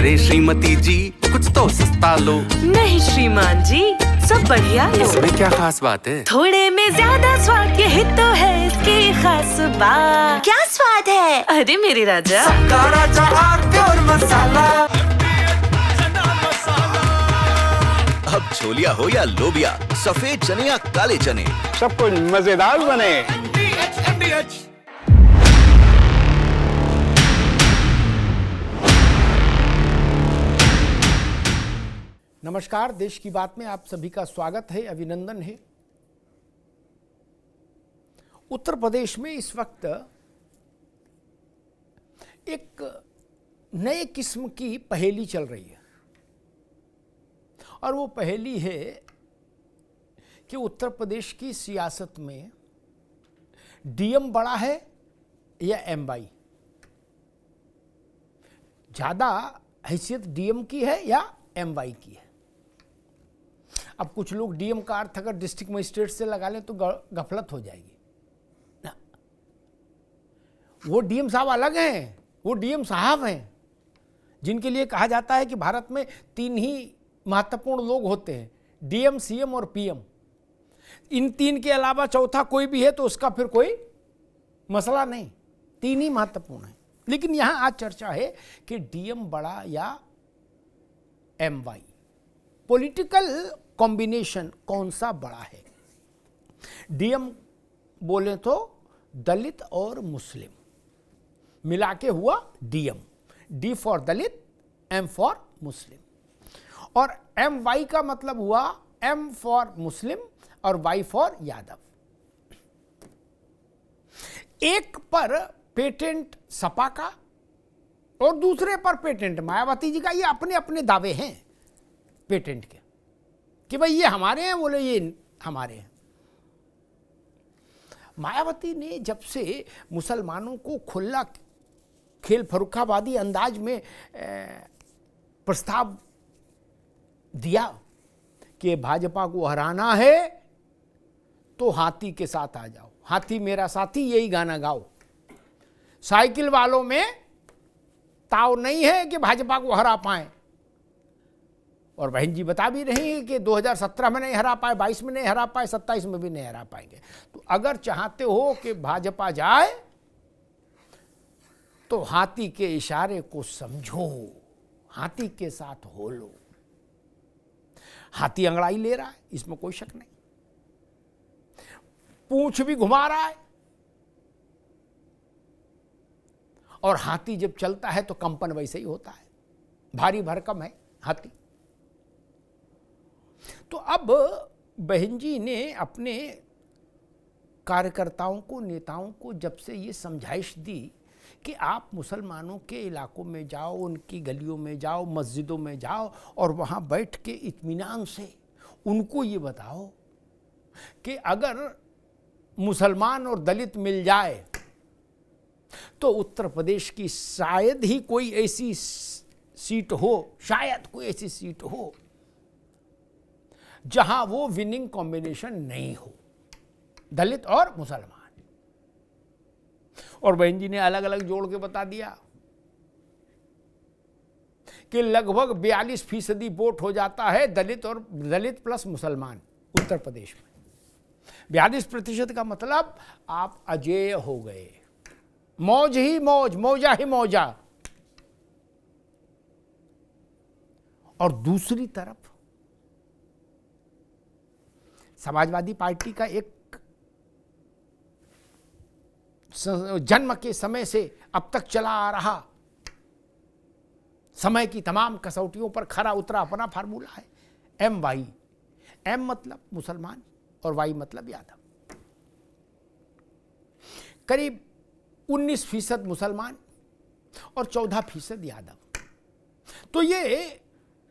अरे श्रीमती जी कुछ तो सस्ता लो। नहीं श्रीमान जी, सब बढ़िया लो। इसमें क्या खास बात है? थोड़े में ज्यादा स्वाद, यही तो है इसकी खास बात। क्या स्वाद है? अरे मेरे राजा, सबका राजा और प्योर मसाला। अब छोलिया हो या लोबिया, सफेद चने या काले चने, सब कुछ मजेदार बने। नमस्कार, देश की बात में आप सभी का स्वागत है, अभिनंदन है। उत्तर प्रदेश में इस वक्त एक नए किस्म की पहेली चल रही है और वो पहेली है कि उत्तर प्रदेश की सियासत में डीएम बड़ा है या एमवाई? ज़्यादा हैसियत डीएम की है या एमवाई की है? अब कुछ लोग डीएम का अर्थ अगर डिस्ट्रिक्ट मजिस्ट्रेट से लगा लें तो गफलत हो जाएगी ना। वो डीएम साहब अलग हैं, वो डीएम साहब हैं जिनके लिए कहा जाता है कि भारत में तीन ही महत्वपूर्ण लोग होते हैं, डीएम, सीएम और पीएम। इन तीन के अलावा चौथा कोई भी है तो उसका फिर कोई मसला नहीं, तीन ही महत्वपूर्ण है। लेकिन यहां आज चर्चा है कि डीएम बड़ा या एमवाई, पॉलिटिकल कॉम्बिनेशन कौन सा बड़ा है? डीएम बोले तो दलित और मुस्लिम मिला के हुआ DM, D for Dalit, M for Muslim. और एम वाई का मतलब हुआ एम फॉर मुस्लिम और वाई फॉर यादव। एक पर पेटेंट सपा का और दूसरे पर पेटेंट मायावती जी का। ये अपने अपने दावे हैं पेटेंट के कि भाई ये हमारे हैं, बोले ये हमारे हैं। मायावती ने जब से मुसलमानों को खुला खेल फरुखाबादी अंदाज में प्रस्ताव दिया कि भाजपा को हराना है तो हाथी के साथ आ जाओ, हाथी मेरा साथी, यही गाना गाओ। साइकिल वालों में ताव नहीं है कि भाजपा को हरा पाए। और बहन जी बता भी रही है कि 2017 में नहीं हरा पाए, 22 में नहीं हरा पाए, 27 में भी नहीं हरा पाएंगे। तो अगर चाहते हो कि भाजपा जाए तो हाथी के इशारे को समझो, हाथी के साथ हो लो। हाथी अंगड़ाई ले रहा है, इसमें कोई शक नहीं, पूंछ भी घुमा रहा है, और हाथी जब चलता है तो कंपन वैसे ही होता है, भारी भरकम है हाथी। तो अब बहन जी ने अपने कार्यकर्ताओं को, नेताओं को जब से ये समझाइश दी कि आप मुसलमानों के इलाकों में जाओ, उनकी गलियों में जाओ, मस्जिदों में जाओ और वहाँ बैठ के इत्मीनान से उनको ये बताओ कि अगर मुसलमान और दलित मिल जाए तो उत्तर प्रदेश की शायद ही कोई ऐसी सीट हो, शायद कोई ऐसी सीट हो जहां वो विनिंग कॉम्बिनेशन नहीं हो, दलित और मुसलमान। और बहन जी ने अलग अलग जोड़ के बता दिया कि लगभग 42% वोट हो जाता है दलित प्लस मुसलमान उत्तर प्रदेश में। 42% का मतलब आप अजेय हो गए, मौज ही मौज, मौजा ही मौजा। और दूसरी तरफ समाजवादी पार्टी का एक जन्म के समय से अब तक चला आ रहा, समय की तमाम कसौटियों पर खरा उतरा अपना फार्मूला है, एम वाई। एम मतलब मुसलमान और वाई मतलब यादव। करीब 19% मुसलमान और 14% यादव। तो ये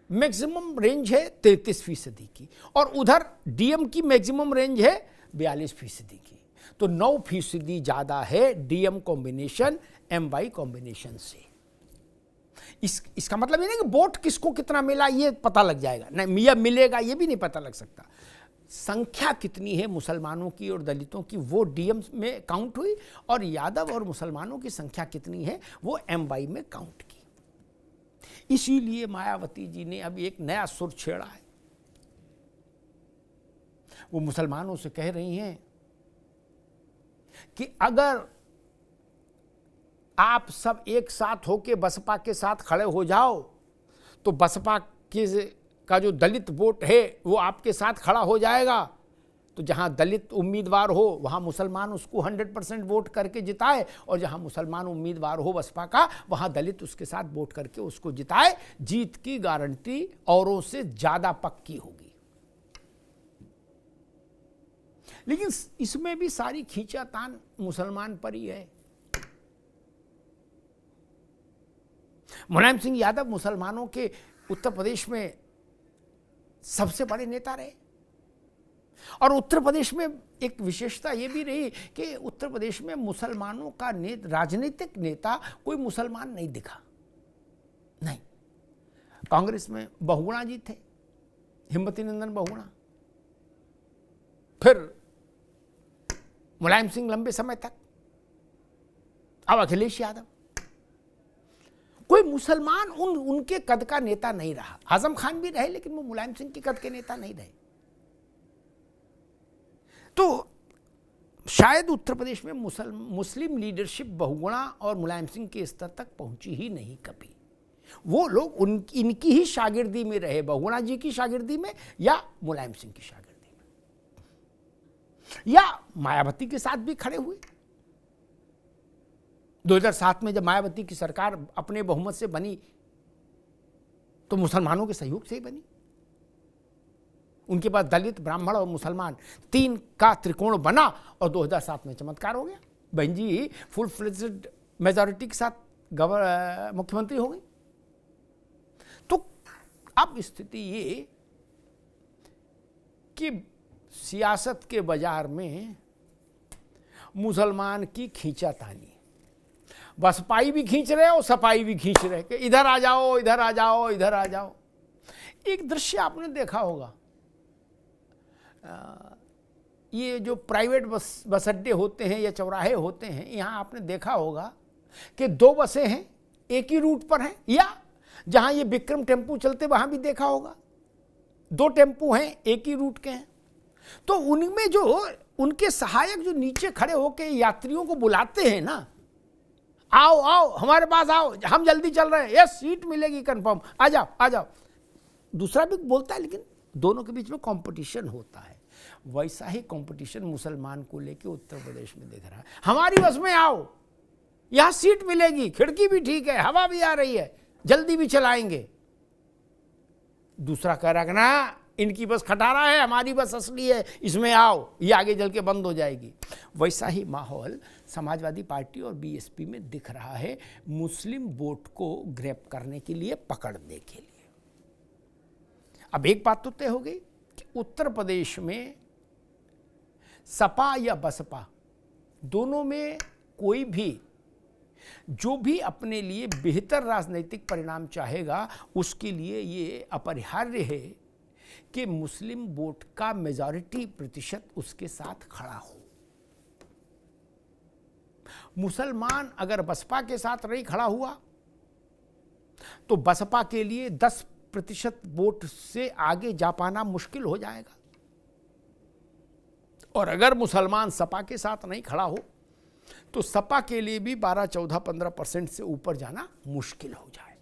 मैक्सिमम रेंज है 33% की, और उधर डीएम की मैक्सिमम रेंज है 42% की। तो 9% ज़्यादा है डीएम कॉम्बिनेशन एमवाई कॉम्बिनेशन से। इसका मतलब ये नहीं कि वोट किसको कितना मिला ये पता लग जाएगा, नहीं, या मिलेगा ये भी नहीं पता लग सकता। संख्या कितनी है मुसलमानों की और दलितों की वो डीएम में काउंट हुई, और यादव और मुसलमानों की संख्या कितनी है वो एमवाई में काउंट की। इसीलिए मायावती जी ने अब एक नया सुर छेड़ा है। वो मुसलमानों से कह रही हैं कि अगर आप सब एक साथ होके बसपा के साथ खड़े हो जाओ तो बसपा का जो दलित वोट है वो आपके साथ खड़ा हो जाएगा। तो जहां दलित उम्मीदवार हो वहां मुसलमान उसको 100% वोट करके जिताए, और जहां मुसलमान उम्मीदवार हो बसपा का वहां दलित उसके साथ वोट करके उसको जिताए। जीत की गारंटी औरों से ज्यादा पक्की होगी। लेकिन इसमें भी सारी खींचातान मुसलमान पर ही है। मुलायम सिंह यादव मुसलमानों के उत्तर प्रदेश में सबसे बड़े नेता रहे, और उत्तर प्रदेश में एक विशेषता यह भी रही कि उत्तर प्रदेश में मुसलमानों का राजनीतिक नेता कोई मुसलमान नहीं दिखा। नहीं, कांग्रेस में बहुगुणा जी थे, हिम्मती नंदन बहुगुणा, फिर मुलायम सिंह लंबे समय तक, अब अखिलेश यादव। कोई मुसलमान उनके कद का नेता नहीं रहा। आजम खान भी रहे लेकिन वो मुलायम सिंह के कद के नेता नहीं रहे। तो शायद उत्तर प्रदेश में मुस्लिम लीडरशिप बहुगुणा और मुलायम सिंह के स्तर तक पहुंची ही नहीं कभी। वो लोग इनकी ही शागिर्दी में रहे, बहुगुणा जी की शागिर्दी में या मुलायम सिंह की शागिर्दी में, या मायावती के साथ भी खड़े हुए। 2007 में जब मायावती की सरकार अपने बहुमत से बनी तो मुसलमानों के सहयोग से ही बनी। उनके पास दलित, ब्राह्मण और मुसलमान 3 का त्रिकोण बना और 2007 में चमत्कार हो गया। बहन जी फुल फ्लेज्ड मेजॉरिटी के साथ मुख्यमंत्री हो गई। तो अब स्थिति ये कि सियासत के बाजार में मुसलमान की खींचातानी, बसपाई भी खींच रहे और सपाई भी खींच रहे कि इधर आ जाओ, इधर आ जाओ, इधर आ जाओ। एक दृश्य आपने देखा होगा, ये जो प्राइवेट बस अड्डे होते हैं या चौराहे होते हैं, यहाँ आपने देखा होगा कि 2 बसें हैं, एक ही रूट पर हैं, या जहाँ ये विक्रम टेम्पू चलते वहाँ भी देखा होगा 2 टेम्पू हैं, एक ही रूट के हैं। तो उनमें जो उनके सहायक जो नीचे खड़े होकर यात्रियों को बुलाते हैं ना, आओ आओ हमारे पास आओ, हम जल्दी चल रहे हैं, यस सीट मिलेगी कंफर्म, आ जाओ आ जाओ। दूसरा भी बोलता है, लेकिन दोनों के बीच में कंपटीशन होता है। वैसा ही कंपटीशन मुसलमान को लेके उत्तर प्रदेश में दिख रहा है। हमारी बस में आओ, यहां सीट मिलेगी, खिड़की भी ठीक है, हवा भी आ रही है, जल्दी भी चलाएंगे। दूसरा कह रहा है ना इनकी बस खटारा है, हमारी बस असली है, इसमें आओ, ये आगे चल के बंद हो जाएगी। वैसा ही माहौल समाजवादी पार्टी और बीएसपी में दिख रहा है, मुस्लिम वोट को ग्रैब करने के लिए, पकड़ने के लिए। अब एक बात तो तय हो गई कि उत्तर प्रदेश में सपा या बसपा दोनों में कोई भी जो भी अपने लिए बेहतर राजनीतिक परिणाम चाहेगा, उसके लिए ये अपरिहार्य है कि मुस्लिम वोट का मेजॉरिटी प्रतिशत उसके साथ खड़ा हो। मुसलमान अगर बसपा के साथ नहीं खड़ा हुआ तो बसपा के लिए 10% वोट से आगे जा पाना मुश्किल हो जाएगा, और अगर मुसलमान सपा के साथ नहीं खड़ा हो तो सपा के लिए भी 12, 14, 15% से ऊपर जाना मुश्किल हो जाए।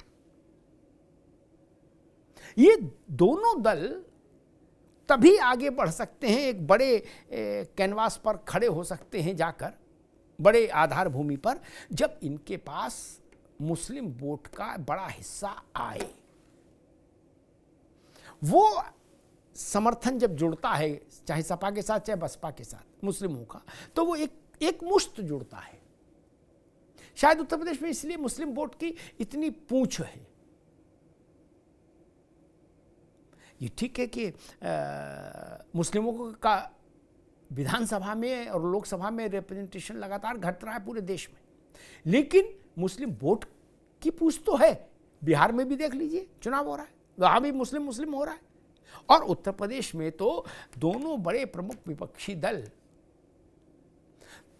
ये दोनों दल तभी आगे बढ़ सकते हैं, एक बड़े कैनवास पर खड़े हो सकते हैं जाकर, बड़े आधार भूमि पर, जब इनके पास मुस्लिम वोट का बड़ा हिस्सा आए। वो समर्थन जब जुड़ता है, चाहे सपा के साथ चाहे बसपा के साथ मुस्लिमों का, तो वो एक मुश्त जुड़ता है। शायद उत्तर प्रदेश में इसलिए मुस्लिम वोट की इतनी पूंछ है। ये ठीक है कि मुस्लिमों का विधानसभा में और लोकसभा में रिप्रेजेंटेशन लगातार घट रहा है पूरे देश में, लेकिन मुस्लिम वोट की पूछ तो है। बिहार में भी देख लीजिए, चुनाव हो रहा है, वहाँ भी मुस्लिम हो रहा है, और उत्तर प्रदेश में तो दोनों बड़े प्रमुख विपक्षी दल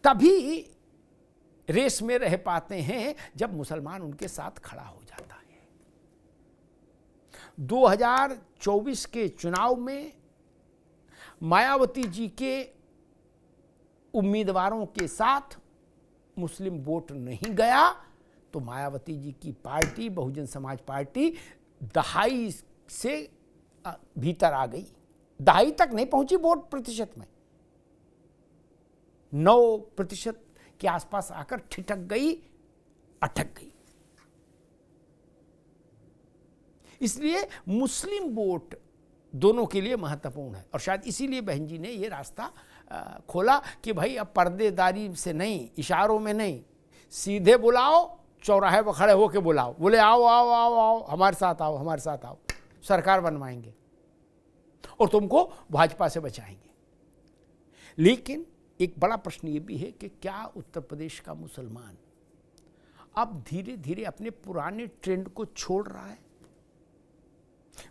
तभी रेस में रह पाते हैं जब मुसलमान उनके साथ खड़ा हो जाता है। 2024 के चुनाव में मायावती जी के उम्मीदवारों के साथ मुस्लिम वोट नहीं गया तो मायावती जी की पार्टी बहुजन समाज पार्टी दहाई से भीतर आ गई, दहाई तक नहीं पहुंची वोट प्रतिशत में, 9% के आसपास आकर ठिठक गई, अटक गई। इसलिए मुस्लिम वोट दोनों के लिए महत्वपूर्ण है और शायद इसीलिए बहन जी ने ये रास्ता खोला कि भाई अब पर्देदारी से नहीं, इशारों में नहीं, सीधे बुलाओ, चौराहे पर खड़े होके बुलाओ, बोले आओ आओ आओ आओ हमारे साथ आओ, हमारे साथ आओ, सरकार बनवाएंगे और तुमको भाजपा से बचाएंगे। लेकिन एक बड़ा प्रश्न ये भी है कि क्या उत्तर प्रदेश का मुसलमान अब धीरे धीरे अपने पुराने ट्रेंड को छोड़ रहा है,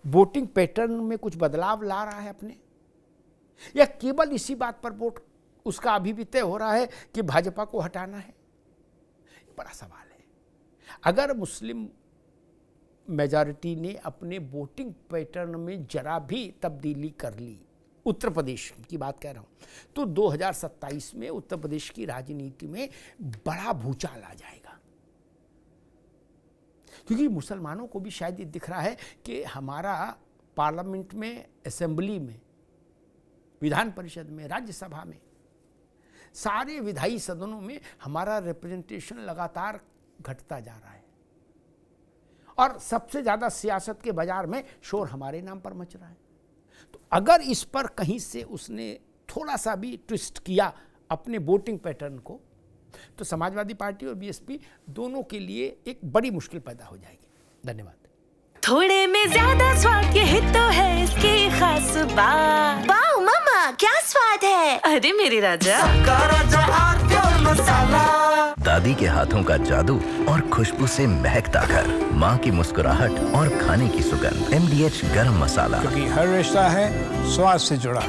वोटिंग पैटर्न में कुछ बदलाव ला रहा है अपने, या केवल इसी बात पर वोट उसका अभी भी तय हो रहा है कि भाजपा को हटाना है? बड़ा सवाल है। अगर मुस्लिम मेजॉरिटी ने अपने वोटिंग पैटर्न में जरा भी तब्दीली कर ली, उत्तर प्रदेश की बात कह रहा हूं, तो 2027 में उत्तर प्रदेश की राजनीति में बड़ा भूचाल आ जाएगा। क्योंकि मुसलमानों को भी शायद ये दिख रहा है कि हमारा पार्लियामेंट में, असेंबली में, विधान परिषद में, राज्यसभा में, सारे विधायी सदनों में हमारा रिप्रेजेंटेशन लगातार घटता जा रहा है और सबसे ज़्यादा सियासत के बाजार में शोर हमारे नाम पर मच रहा है। तो अगर इस पर कहीं से उसने थोड़ा सा भी ट्विस्ट किया अपने वोटिंग पैटर्न को, तो समाजवादी पार्टी और बीएसपी दोनों के लिए एक बड़ी मुश्किल पैदा हो जाएगी। धन्यवाद। थोड़े में ज्यादा स्वाद, यही तो है इसकी खास बात। वाओ मम्मा, क्या स्वाद है! अरे मेरे राजा, सबका राजा आरती और मसाला। दादी के हाथों का जादू और खुशबू से महकता घर, माँ की मुस्कुराहट और खाने की सुगंध। MDH गरम मसाला। क्योंकि हर रिश्ता है स्वाद से जुड़ा।